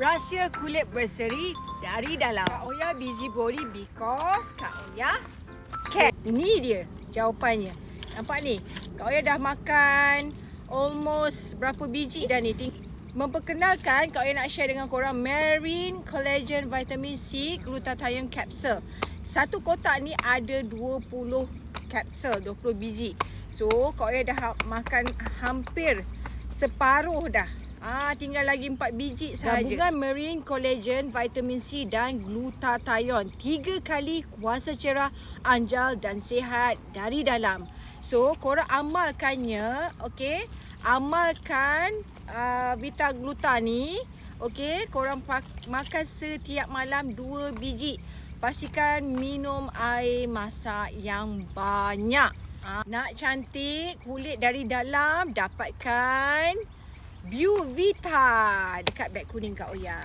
Rahsia kulit berseri dari dalam. Kak Oya busybody because Kak Oya cat. Ini dia jawapannya. Nampak ni? Kak Oya dah makan almost berapa biji dah ni. Memperkenalkan, Kak Oya nak share dengan korang Marine Collagen Vitamin C Glutathione Capsule. Satu kotak ni ada 20 kapsul, 20 biji. So, Kak Oya dah makan hampir separuh dah. Tinggal lagi 4 biji sahaja. Gabungan Marine Collagen, Vitamin C dan Glutathione. 3 kali kuasa cerah, anjal dan sihat dari dalam. So, korang amalkannya, okey? Amalkan Vita-Gluta ni, okey? Korang makan setiap malam 2 biji. Pastikan minum air masak yang banyak. Nak cantik, kulit dari dalam, dapatkan Biovita dekat beg kuning Kak Oya.